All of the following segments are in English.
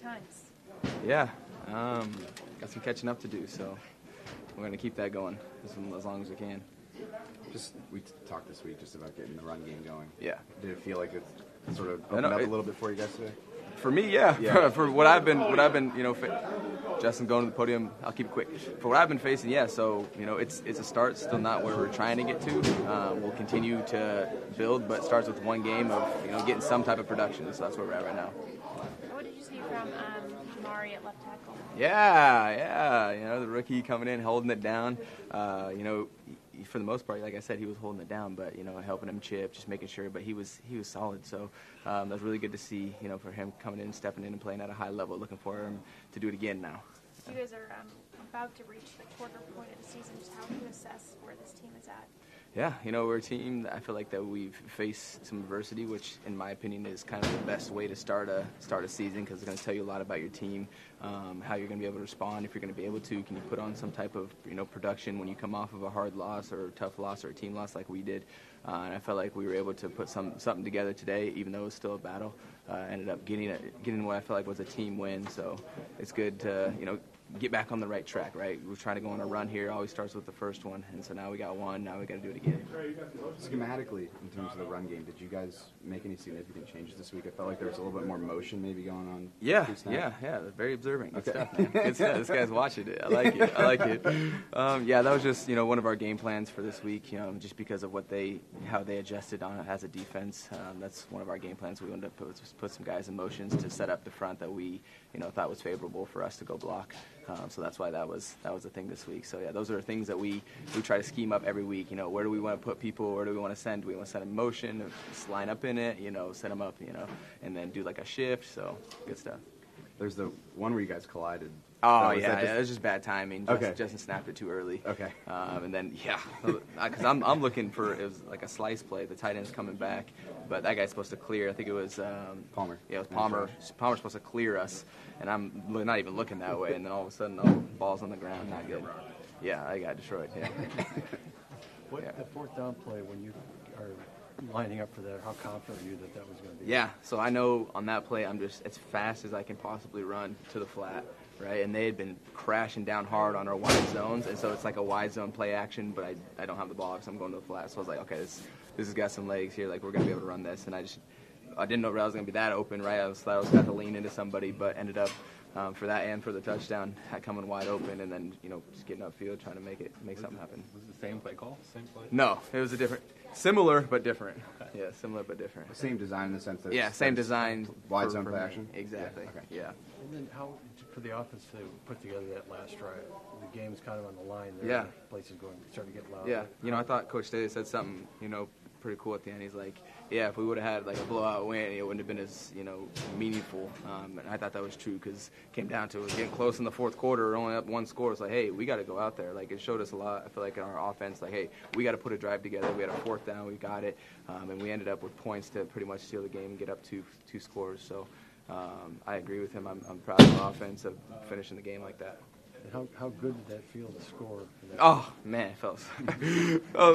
times. Yeah, got some catching up to do, so we're going to keep that going as long as we can. We talked this week just about getting the run game going. Yeah. Did it feel like it sort of opened up a little bit for you guys today? For me, yeah. For what I've been, Justin going to the podium, I'll keep it quick. For what I've been facing, yeah. So it's a start, still not where we're trying to get to. We'll continue to build, but it starts with one game of getting some type of production. So that's where we're at right now. What did you see from Jamari at left tackle? Yeah. The rookie coming in, holding it down. For the most part, like I said, he was holding it down, but helping him chip, just making sure. But he was solid. So that was really good to see. For him coming in, stepping in, and playing at a high level. Looking for him to do it again now. You guys are about to reach the quarter point of the season. Just how do you assess where this team is at? Yeah, we're a team that I feel like that we've faced some adversity, which in my opinion is kind of the best way to start a season, because it's going to tell you a lot about your team, how you're going to be able to respond, if you're going to be able to. Can you put on some type of production when you come off of a hard loss or a tough loss or a team loss like we did? And I felt like we were able to put something together today, even though it was still a battle. Ended up getting what I felt like was a team win. So it's good to get back on the right track, right? We're trying to go on a run here. It always starts with the first one, and so now we got one. Now we got to do it again. Schematically, in terms of the run game, did you guys make any significant changes this week? I felt like there was a little bit more motion maybe going on. Yeah. Very observant. Good stuff, man. Good stuff. This guy's watching it. I like it. That was just one of our game plans for this week. Just because of how they adjusted on it as a defense. That's one of our game plans. We wanted to put some guys in motions to set up the front that we thought was favorable for us to go block. So that's why that was the thing this week. So yeah, those are things that we try to scheme up every week. Where do we want to put people? Where do we want to send? Do we want to send a motion? Just line up in it. Set them up. And then do like a shift. So good stuff. There's the one where you guys collided. Oh, it was just bad timing. Justin snapped it too early. Okay. And then, because I'm looking for, it was like a slice play. The tight end's coming back, but that guy's supposed to clear. I think it was Palmer. Yeah, it was Palmer. Palmer's supposed to clear us, and I'm not even looking that way. And then all of a sudden, ball's on the ground. Not good. Yeah, I got destroyed. Yeah. The fourth down play, when you are lining up for that, how confident are you that was going to be? Yeah, so I know on that play I'm just as fast as I can possibly run to the flat, right? And they had been crashing down hard on our wide zones, and so it's like a wide zone play action, but I don't have the ball, so I'm going to the flat. So I was like, okay, this has got some legs here, like we're going to be able to run this. And I didn't know I was going to be that open, right? I thought I was going to lean into somebody, but ended up for that and for the touchdown, coming wide open, and then just getting upfield, trying to make something happen. Was it the same play call? Same play? No, it was a different. Similar but different. Okay. Yeah, similar but different. Same design in the sense that same design. Wide zone play action. Exactly. Yeah. Okay. Yeah. And then how for the offense to put together that last drive? The game's kind of on the line there. Yeah. Places starting to get loud. Yeah. I thought Coach Staley said something pretty cool at the end. He's like, if we would have had like a blowout win, it wouldn't have been as meaningful. And I thought that was true, because it came down to it getting close in the fourth quarter, only up one score. It's like, hey, we got to go out there. Like, it showed us a lot. I feel like in our offense, like, hey, we got to put a drive together. We had a fourth down, we got it, and we ended up with points to pretty much seal the game and get up two scores. So I agree with him. I'm proud of the offense of finishing the game like that. How good did that feel to score? Oh, man, it felt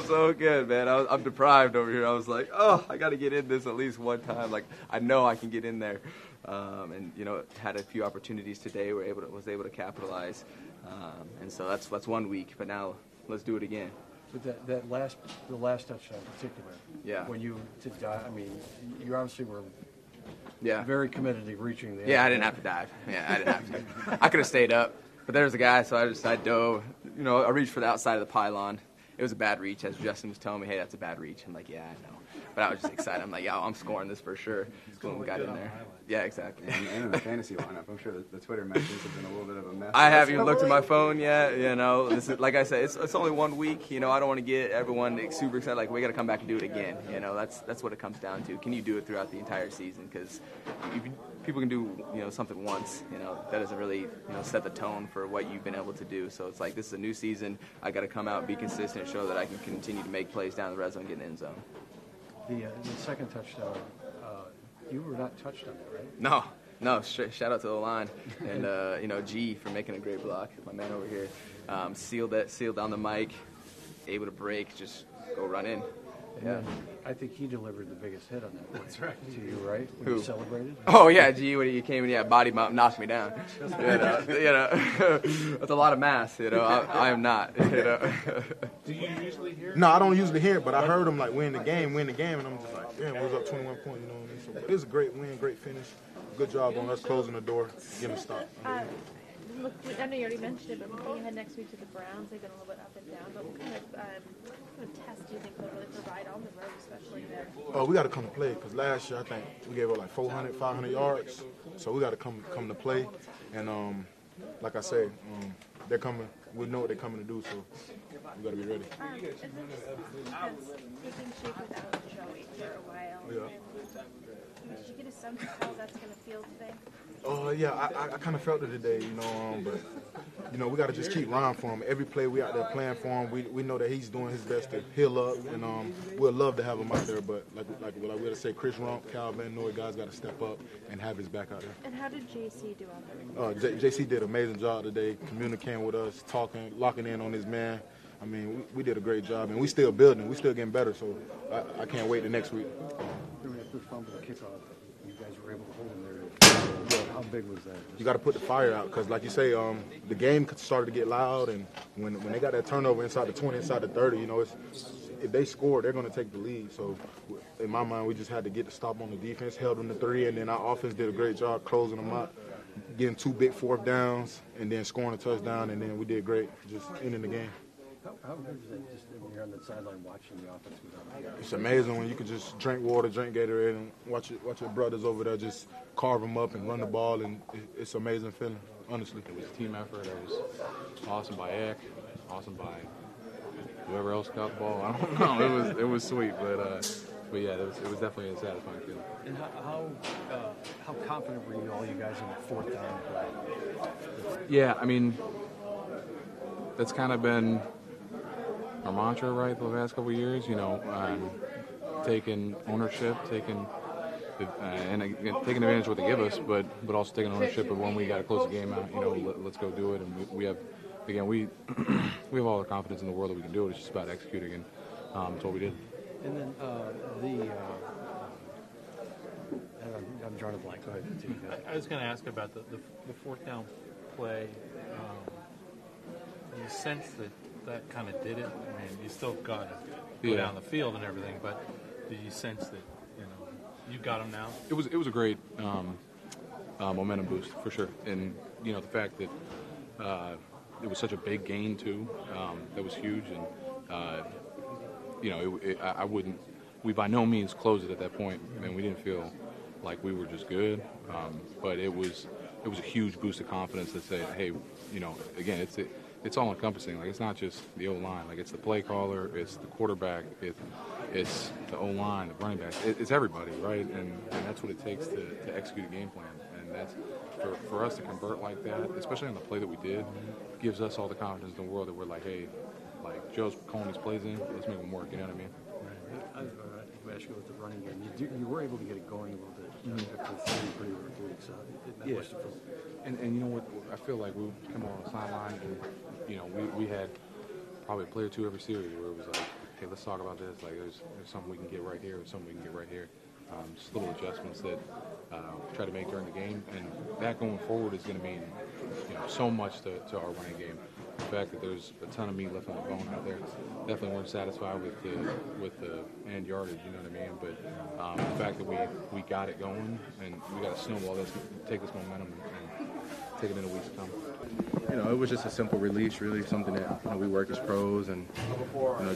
so good, man. I'm deprived over here. I was like, I got to get in this at least one time. Like, I know I can get in there. And, had a few opportunities today. Was able to capitalize. And so that's 1 week. But now let's do it again. But the last touchdown in particular. Yeah. When you you obviously were Yeah. Very committed to reaching the end. Yeah, I didn't have to dive. Yeah, I didn't have to. I could have stayed up, but there was a guy, so I dove. You know, I reached for the outside of the pylon. It was a bad reach, as Justin was telling me, hey, that's a bad reach. I'm like, yeah, I know. But I was just excited. I'm like, yeah, I'm scoring this for sure. Boom, got in there. Yeah, exactly. And in the fantasy lineup, I'm sure the Twitter messages have been a little bit of a mess. I haven't even looked at my phone yet. You know, this is, like I said, it's only 1 week. You know, I don't want to get everyone super excited. Like, we got to come back and do it again. You know, that's what it comes down to. Can you do it throughout the entire season? Because people can do, you know, something once. You know, that doesn't really, you know, set the tone for what you've been able to do. So it's like, this is a new season. I got to come out, be consistent, show that I can continue to make plays down the red zone, get in the end zone. The second touchdown, you were not touched on that, right? No. Shout out to the line and you know, G for making a great block. My man over here sealed down the mic, able to break, just go run in. Yeah. I think he delivered the biggest hit on that play. That's right. To you, right? When Who? you celebrated? Oh yeah, gee, when he came in, body bump knocked me down. That's a lot of mass. I am not. Do you usually hear it? No, I don't usually hear it, but I heard him like win the game, and I'm just like, damn, we was up 21 points, you know what I mean? So it was a great win, great finish. Good job on us closing the door, getting a stop. Look, I know you already mentioned it, but looking ahead next week to the Browns, they've been a little bit up and down. But what kind of test do you think they'll really provide on the road, especially there? We got to come to play because last year I think we gave up like 400, 500 yards. So we got to come to play. And like I say, they're coming. We know what they're coming to do, so we got to be ready. And then just defense taking shape without Joey for a while. Yeah. Did you get a sense of how that's going to feel today? Yeah, I kind of felt it today, but we got to just keep running for him. Every play we out there playing for him, we know that he's doing his best to heal up, and we'd love to have him out there. But like we had to say, Chris Rump, Calvin, Noah guys got to step up and have his back out there. And how did JC do out there? JC did an amazing job today, communicating with us, talking, locking in on his man. I mean, we did a great job, and we still building, we still getting better. So I can't wait to next week. The fumble kickoff, you guys were able to hold him there. How big was that? You got to put the fire out because, like you say, the game started to get loud, and when they got that turnover inside the 20, inside the 30, if they score, they're going to take the lead. So, in my mind, we just had to get the stop on the defense, held them to 3, and then our offense did a great job closing them out, getting 2 big fourth downs, and then scoring a touchdown, and then we did great, just ending the game. How good is that just when you're on the sideline watching the offense go down? It's amazing when you can just drink water, drink Gatorade, and watch your brothers over there just carve them up and run the ball, and it's an amazing feeling, honestly. It was a team effort. It was awesome by Ek, awesome by whoever else got the ball. I don't know. It was sweet, but yeah, it was definitely a satisfying feeling. And how confident were you, all you guys, in the fourth down play? Yeah, I mean, that's kind of been our mantra, right, the last couple of years. Taking ownership, taking advantage of what they give us, but also taking ownership of when we got to close the game out. Let's go do it. And we have, again, we have all the confidence in the world that we can do it. It's just about executing, and that's what we did. And then I'm drawing a blank. Go ahead. I was going to ask about the fourth down play. You sense that kind of did it. I mean, you still got to go down the field and everything, but do you sense that you got them now? It was a great momentum boost for sure, and the fact that it was such a big gain too, that was huge, and I wouldn't. We by no means closed it at that point, and we didn't feel like we were just good, but it was a huge boost of confidence to say, hey, again, it's all encompassing. Like, it's not just the O-line. Like, it's the play caller, it's the quarterback, it's the O-line, the running back. It's everybody, right? And that's what it takes to execute a game plan. And that's for us to convert like that, especially on the play that we did, gives us all the confidence in the world that we're like, hey, like Joe's calling these plays in, let's make them work. You know what I mean? Right. I ask you about the running game. You were able to get it going a little bit after 3 pretty good weeks. And you know what? I feel like we come on the sideline and we had probably a play or two every series where it was like, hey, let's talk about this. Like, there's something we can get right here, there's something we can get right here. Just little adjustments that we try to make during the game, and that going forward is going to mean so much to our running game. The fact that there's a ton of meat left on the bone out there, definitely weren't satisfied with the end yardage, you know what I mean? But the fact that we got it going, and we got to snowball this, take this momentum and take it in the weeks to come. It was just a simple release, really, something that we work as pros, and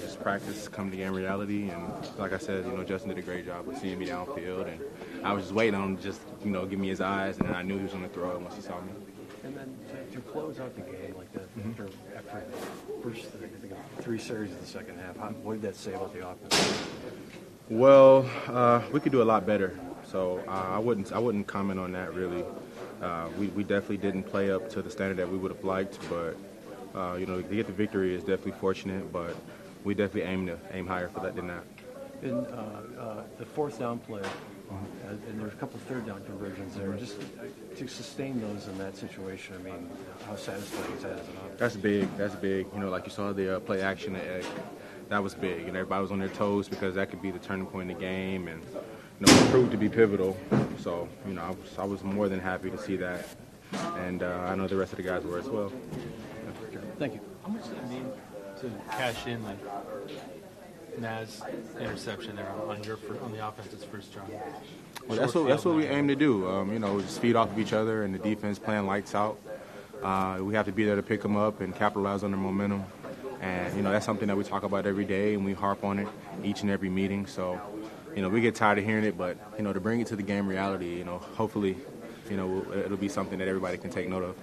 just practice come to game reality. And like I said, Justin did a great job of seeing me downfield, and I was just waiting on him to just give me his eyes, and then I knew he was going to throw it once he saw me. And then to close out the game like that, after the first 3 series of the second half, what did that say about the offense? Well, we could do a lot better, so I wouldn't comment on that really. We definitely didn't play up to the standard that we would have liked, but to get the victory is definitely fortunate. But we definitely aim higher for that than that. In the fourth down play, and there's a couple third down conversions there. Just to sustain those in that situation, I mean, how satisfying is that as an offense? That's big. Like you saw the play action at that was big, and everybody was on their toes because that could be the turning point in the game, and it proved to be pivotal. So I was more than happy to see that, and I know the rest of the guys were as well. Thank you. How much did it mean to cash in like Naz interception there on the offense's first drive? Well, that's what we aim to do. Just feed off of each other, and the defense playing lights out. We have to be there to pick them up and capitalize on their momentum. And that's something that we talk about every day, and we harp on it each and every meeting. So, we get tired of hearing it, but to bring it to the game reality, hopefully, it'll be something that everybody can take note of.